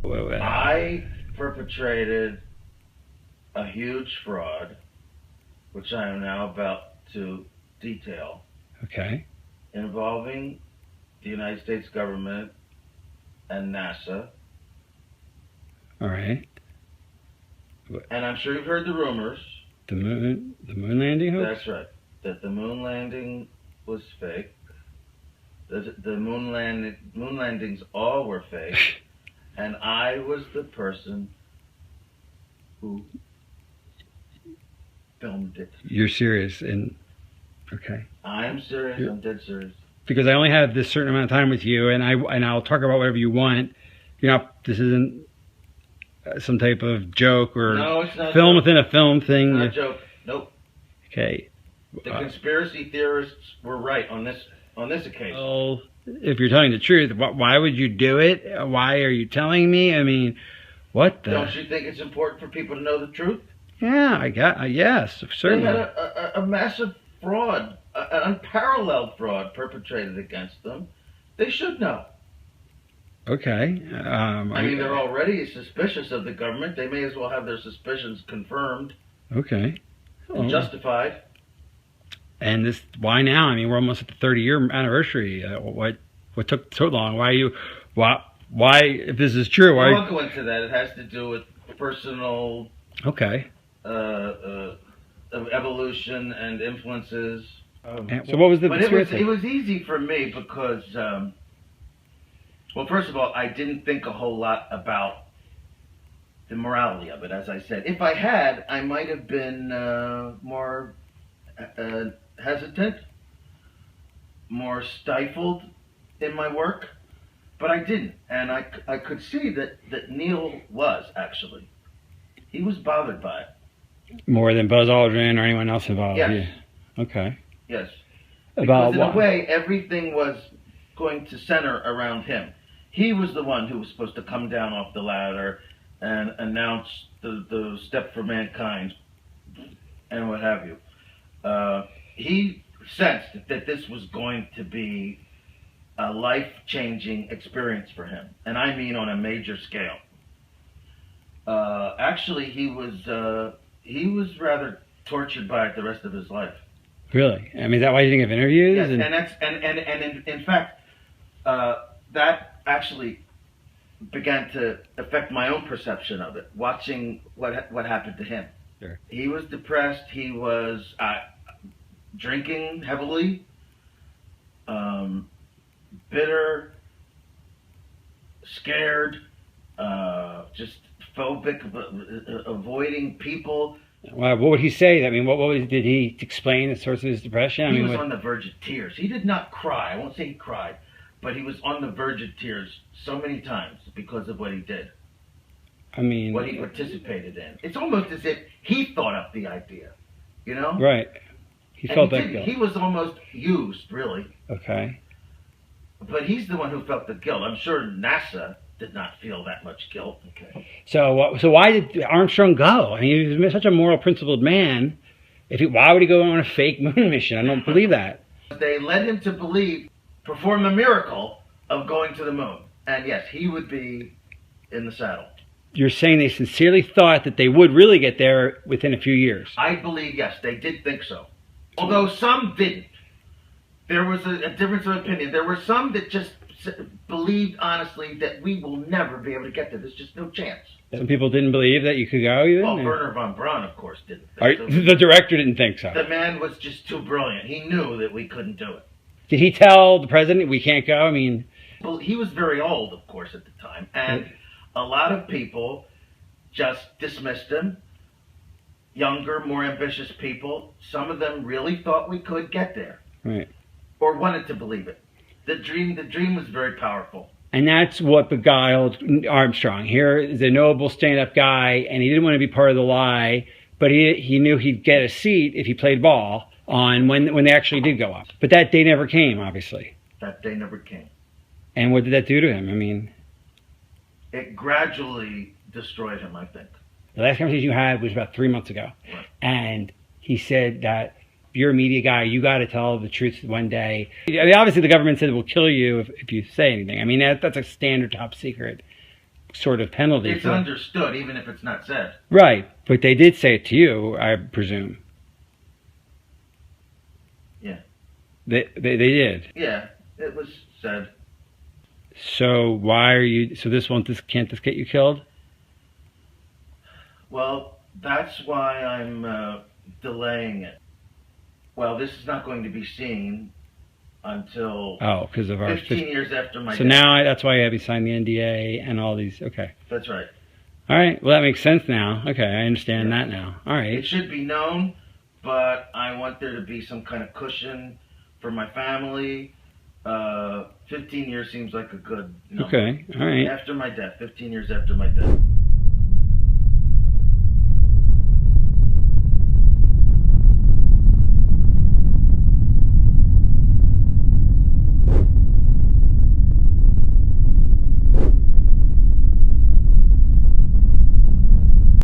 I perpetrated a huge fraud, which I am now about to detail. Okay. Involving the United States government and NASA. All right. And I'm sure you've heard the rumors. The moon landing hoax? That's right. That the moon landing was fake. The moon landings all were fake. And I was the person who filmed it. You're serious? And okay. I am serious. I'm dead serious. Because I only have this certain amount of time with you, and I'll talk about whatever you want. You know, this isn't some type of joke or no, it's not film within a film thing. It's not a joke. Nope. Okay. The conspiracy theorists were right on this occasion. Well, if you're telling the truth, why would you do it? Why are you telling me? I mean, what the? Don't you think it's important for people to know the truth? Yeah, I got. Yes, certainly. They had a massive fraud, an unparalleled fraud perpetrated against them. They should know. Okay. I mean, they're already suspicious of the government. They may as well have their suspicions confirmed. Okay. And justified. And this, why now? I mean, we're almost at the 30-year anniversary. What took so long? Why, if this is true, why? I won't go into that. It has to do with personal. Okay. Evolution and influences. So what was the? But it was easy for me because, well, first of all, I didn't think a whole lot about the morality of it. As I said, if I had, I might have been more hesitant, more stifled in my work, but I didn't, and I could see that Neil was actually. He was bothered by it. More than Buzz Aldrin or anyone else involved? Yes. Yeah. Okay. Yes. About because in a way, everything was going to center around him. He was the one who was supposed to come down off the ladder and announce the step for mankind and what have you. He sensed that this was going to be a life-changing experience for him. And I mean on a major scale. Actually, he was rather tortured by it the rest of his life. Really? I mean, is that why you didn't give interviews? Yes, and in fact, that actually began to affect my own perception of it. Watching what happened to him. Sure. He was depressed. He was drinking heavily, bitter, scared, just phobic, avoiding people. What would he say? I mean, did he explain the source of his depression? He was on the verge of tears. He did not cry. I won't say he cried, but he was on the verge of tears so many times because of what he did. I mean, what he participated in. It's almost as if he thought up the idea, you know? Right. He felt that guilt. He was almost used, really. Okay. But he's the one who felt the guilt. I'm sure NASA did not feel that much guilt. Okay. So why did Armstrong go? I mean, he was such a moral, principled man. Why would he go on a fake moon mission? I don't believe that. They led him to perform the miracle of going to the moon. And yes, he would be in the saddle. You're saying they sincerely thought that they would really get there within a few years? I believe, yes, they did think so. Although some didn't. There was a difference of opinion. There were some that just believed honestly that we will never be able to get there. There's just no chance. Some people didn't believe that you could go even? Well, Werner von Braun, of course, didn't think so. The director didn't think so? The man was just too brilliant. He knew that we couldn't do it. Did he tell the president we can't go? I mean... Well, he was very old, of course, at the time. And a lot of people just dismissed him. Younger, more ambitious people. Some of them really thought we could get there. Right. Or wanted to believe it. The dream was very powerful. And that's what beguiled Armstrong. Here is a noble stand-up guy, and he didn't want to be part of the lie, but he knew he'd get a seat if he played ball on when they actually did go up. But that day never came, obviously. That day never came. And what did that do to him? I mean... It gradually destroyed him, I think. The last conversation you had was about 3 months ago. Right. And he said that you're a media guy, you got to tell the truth one day. I mean, obviously the government said it will kill you if you say anything. I mean, that's a standard top secret. sort of penalty. It's understood, even if it's not said. Right, but they did say it to you, I presume. Yeah. They did. Yeah, it was said. So why are you? So can't this get you killed? Well, that's why I'm delaying it. Well, this is not going to be seen until because of our 15 years after my So death. now that's why you have you sign the NDA and all these. Okay. That's right. All right. Well, that makes sense now. Okay, I understand Yeah. that now. All right. It should be known, but I want there to be some kind of cushion for my family. 15 years seems like a good number. Okay. All right. After my death, 15 years after my death.